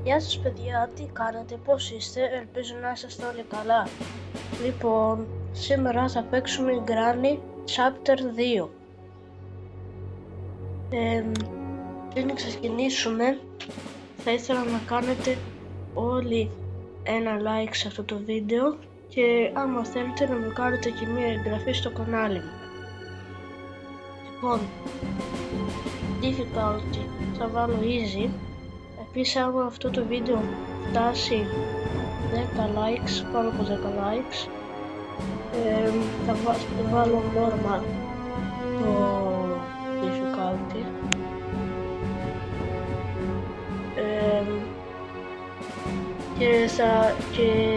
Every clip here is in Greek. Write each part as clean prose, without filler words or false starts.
Γεια σας παιδιά, τι κάνετε, πώς είστε, ελπίζω να είσαστε όλοι καλά. Λοιπόν, σήμερα θα παίξουμε Granny Chapter 2. Πριν ξεκινήσουμε, θα ήθελα να κάνετε όλοι ένα like σε αυτό το βίντεο και άμα θέλετε να μου κάνετε και μία εγγραφή στο κανάλι μου. Λοιπόν, difficulty θα βάλω easy. Επίσης, άμα αυτό το βίντεο φτάσει 10 likes, πάνω από 10 likes, θα βάλω normal το difficulty. Και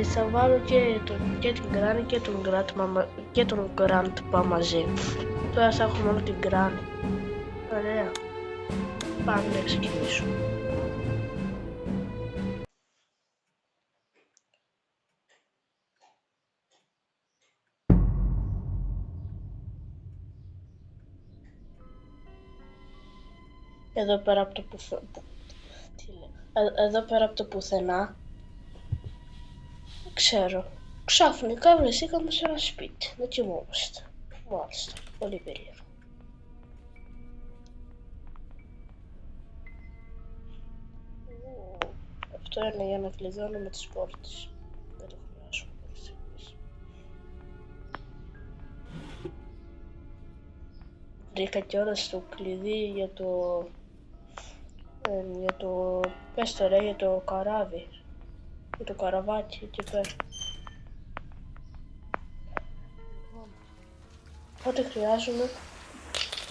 θα βάλω και την Granny και τον Grandpa μαζί. Τώρα θα έχω μόνο την Granny. Ωραία. Πάμε να ξεκινήσουμε. Εδώ πέρα από το πουθενά, δεν ξέρω, ξαφνικά βρεθήκαμε σε ένα σπίτι, να κοιμόμαστε. Μάλιστα, πολύ περίεργο. Αυτό είναι για να κλειδώνουμε τις πόρτες. Δεν το χρειάζομαι πολύ εμείς. Βρήκα κιόλας το κλειδί για το καράβι, για το καραβάκι εκεί πέρα. Ό,τι χρειάζομαι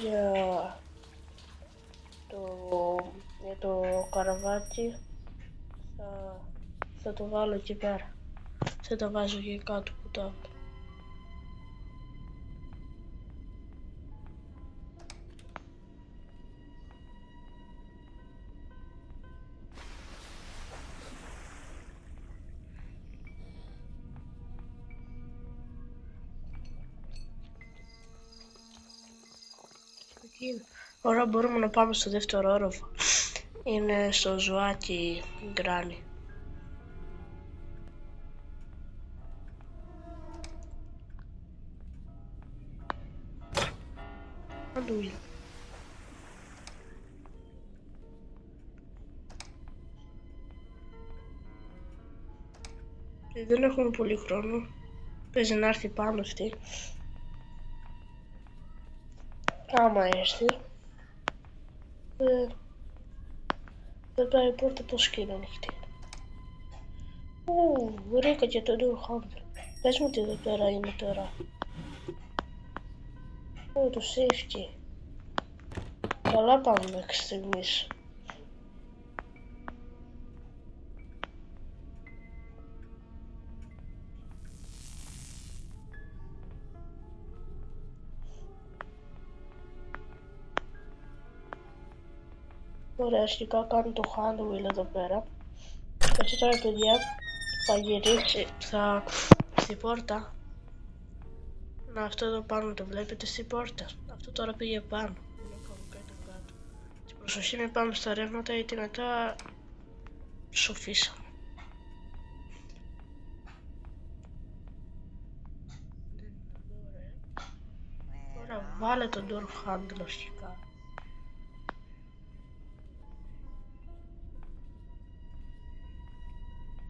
για το καραβάκι θα το βάλω εκεί πέρα. Θα το βάζω εκεί κάτω που το έχω. Τώρα μπορούμε να πάμε στο δεύτερο όροφο. Είναι στο ζωάκι Granny. Αντούλη. Δεν έχουμε πολύ χρόνο. Παίζει να έρθει πάνω αυτή. Άμα έρθει. Δεν πάει η πόρτα πως και είναι ανοιχτή. Βρήκα και το door handle. Πες μου τι εδώ πέρα είναι τώρα. Το safety. Καλά πάμε μέχρι στιγμής. Ωραία, αρχικά κάνω το handle εδώ πέρα. Έτσι τώρα παιδιά θα γυρίσει, στην πόρτα. Αυτό εδώ πάνω το βλέπετε στην πόρτα. Αυτό τώρα πήγε πάνω. Προσοχή μην πάμε στα ρεύματα γιατί μετά σοφίσαμε. Τώρα βάλε τον door handle αρχικά.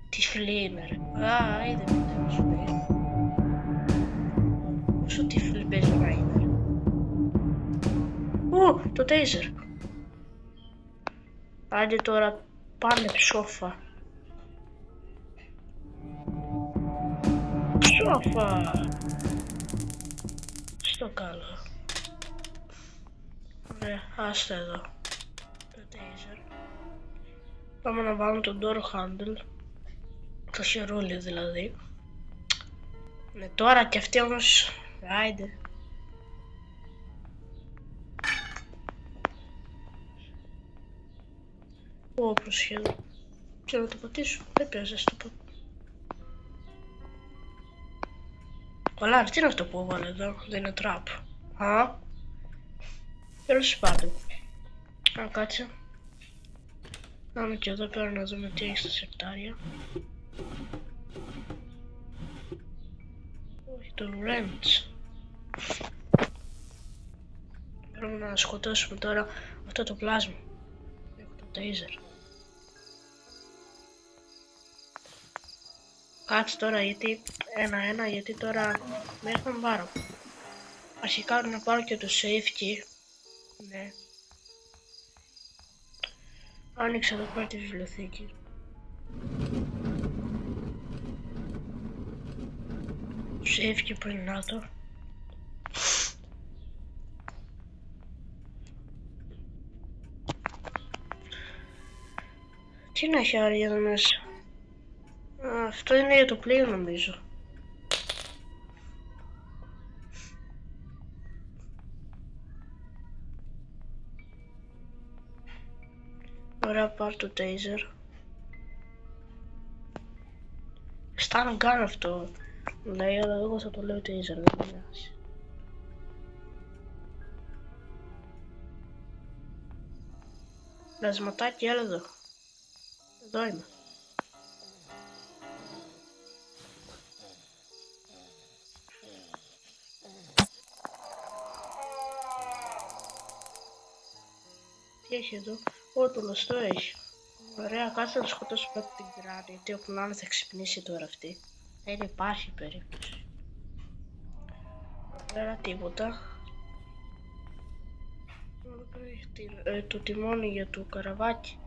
Τυφλή είναι ρε. Είδε με σου πει. Πόσο τυφλή παίζει να είναι. Το taser. Άντε τώρα πάνε ψόφα. Ψόφα. Στο καλό. Ωραία, άστα εδώ. Το taser. Πάμε να βάλουμε τον door handle. Το χερούλι δηλαδή. Ναι, τώρα και αυτή όμως. Άιντε. Προσχέδω. Και να το πατήσω. Δεν πειράζει, ας το πω. Κολλάρι, τι είναι αυτό που έβαλε εδώ. Δεν είναι τραπ. Τέλος πάντων. Κάτσε. Πάμε και εδώ πέρα να δούμε τι έχει στα σεκτάρια. Όχι, το Wrench. Πρέπει να σκοτώσουμε τώρα αυτό το πλάσμα. Έχω το taser. Κάτσε τώρα γιατί ένα-ένα, γιατί τώρα με έρθαν πάρω. Αρχικά να πάρω και το save key. Ναι. Άνοιξα εδώ πέρα τη βιβλιοθήκη. Save key που είναι να το. Τι να έχει άρει εδώ μέσα. Αυτό είναι για το πλοίο νομίζω. Ωραία, πάρ' το taser. Stun gun αυτό. Λέει, αλλά εγώ θα το λέω taser, δεν πειράζει. Πλασματάκι, έλα εδώ. Εδώ είμαι. Τι έχει εδώ? Το λωστό έχει. Ωραία, κάτσε να σκοτώσω πρώτα την Granny, γιατί όπου να είναι θα ξυπνήσει τώρα αυτή. Δεν υπάρχει περίπτωση. Ωραία, τίποτα. Εδώ πέρα έχει το τιμόνι για το καραβάκι.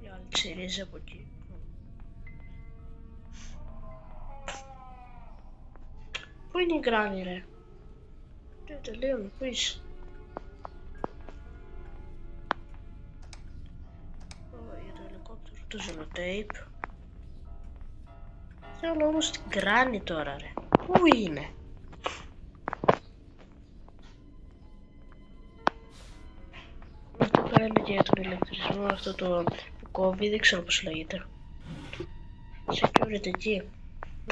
Η άλλη ξυρίζει από εκεί. Πού είναι η Granny ρε? Τελείωνε, πού είσαι? Για το ελικόπτερο, το ζελοτέιπ. Θέλω όμως την Granny τώρα ρε. Πού είναι? Αυτό πέρα έλεγε για τον ηλεκτρισμό, αυτό το που κόβει, δεν ξέρω πως λέγεται. Security εκεί.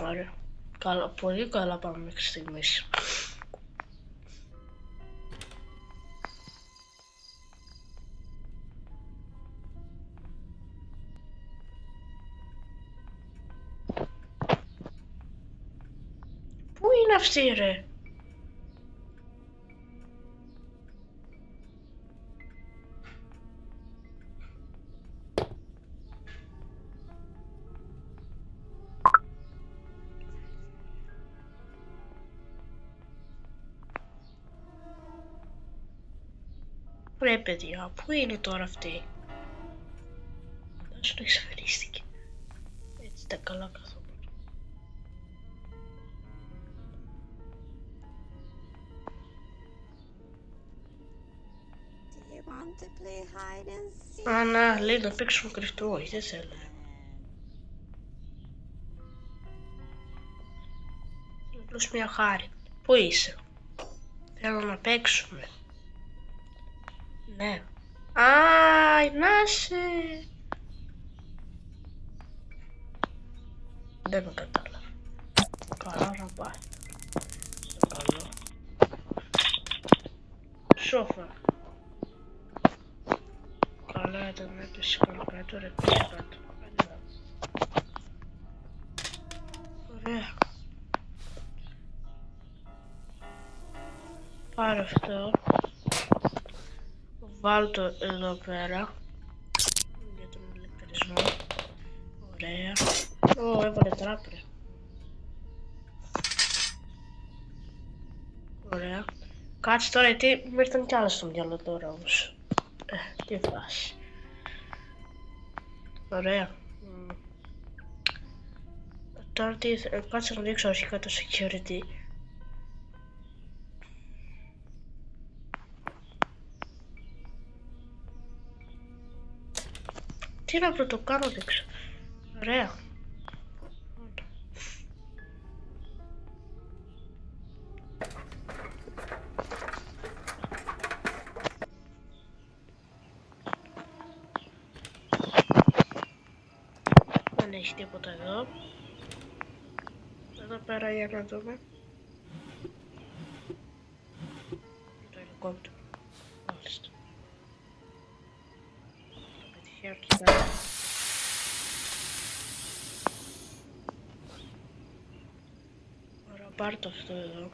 Ωραία. Καλά, πολύ καλά πάμε μέχρι στιγμής. Πού είναι αυτή ρε? Ρε παιδιά, πού είναι τώρα αυτή? Φαντάζομαι εξαφανίστηκε. Έτσι τα καλά καθόλου. Να, λέει να παίξουμε κρυφτό, όχι δεν θέλω. Απλώς μια χάρη. Πού είσαι? Θέλω να παίξουμε. Ναι. Να σε. Δεν με κατάλαβα. Καλά να πάει. Στο καλό. Σόφα. Καλά ήταν να έπαιξε πάνω κάτω, ρε πίσω κάτω. Ωραία. Πάρω αυτό. Βάλω το εδώ πέρα. Για τον ηλεκτρισμό. Ωραία. Έβαλε τράπερ. Ωραία. Κάτσε τώρα γιατί μου ήρθαν κι άλλα στο μυαλό τώρα όμως. Τι φάση. Ωραία. Τώρα τι, κάτσε να δείξω αρχικά το security. Τι να πρωτοκάνω δείξω. Ωραία. Δεν έχει τίποτα εδώ. Εδώ πέρα για να δούμε. ελικόπτερο. Μάλιστα. Το πετυχαίνω και πέρα. Ωραία, πάρ' το αυτό εδώ.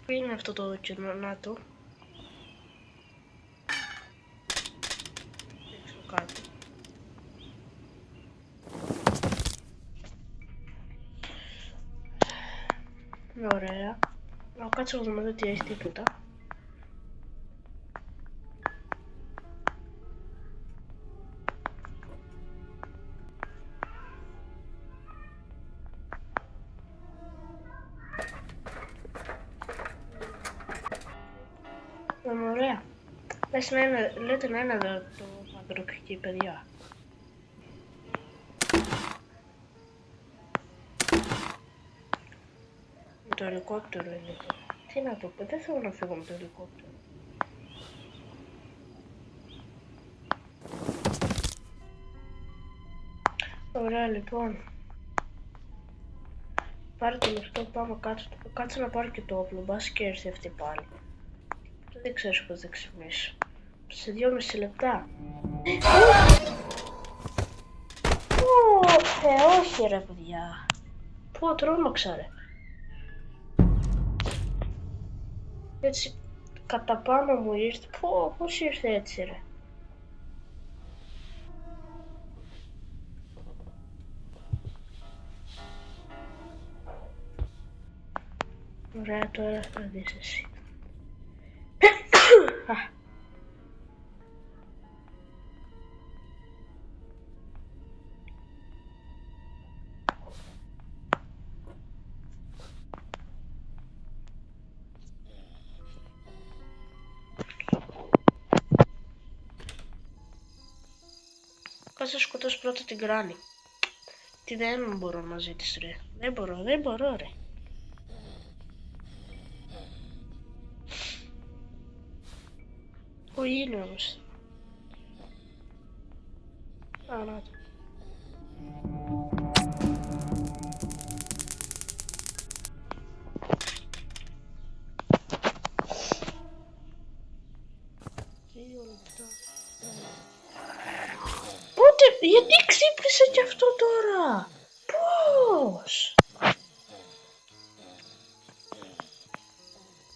Πού είναι αυτό το κοινό, να το. Δείξω κάτι. Ωραία. Να κάτσω να δούμε ότι έχει τίποτα. Ωραία. Λέτε να είναι εδώ το παντροπική, παιδιά. Το ελικόπτερο είναι εδώ. Τι να το πω, δεν θέλω να φύγω με το ελικόπτερο. Ωραία, λοιπόν. Πάρε το λεφτό, πάμε κάτσε να πάρω και το όπλο, μπας και έρθει αυτή πάλι. Δεν ξέρεις πως θα ξυπνήσω. Σε 2,5 λεπτά. Όχι ρε παιδιά. Πω, τρόμαξα ρε. Έτσι, κατά πάνω μου ήρθε. Πω, πώς ήρθε έτσι ρε. Ωραία, τώρα θα δεις εσύ. Κάτσε να σκοτώσω πρώτα την Κράνη. Τι δεν μπορώ μαζί της ρε. Δεν μπορώ ρε. Πού είναι όμως. Α, να το. Γιατί ξύπνησε κι αυτό τώρα. Πώς.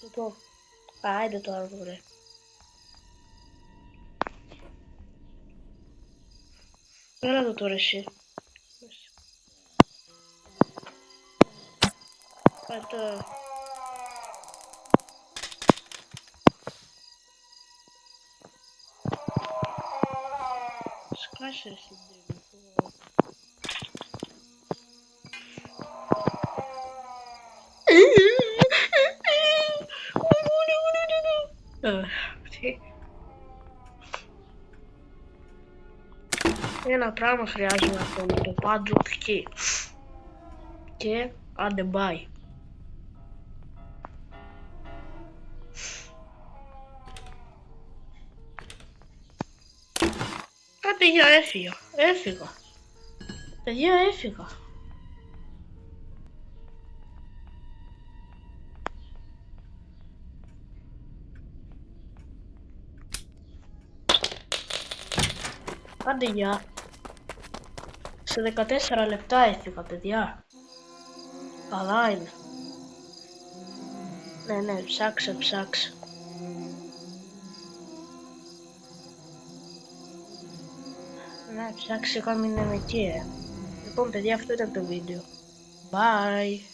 Λοιπόν, άιντε τώρα βρε. Έλα εδώ τώρα εσύ. Πατώ. Σκάσε εσύ ντέμι. Ένα πράγμα χρειάζομαι ακόμα, το παντροπική. Και άντε μπάει. Παιδιά, έφυγα. Παιδιά, έφυγα. Άντε γεια. Σε 14 λεπτά έφυγα, παιδιά. Καλά είναι. Ναι, ψάξε. Ναι, ψάξε, είχα μείνει εκεί, Λοιπόν, παιδιά, αυτό ήταν το βίντεο. Bye.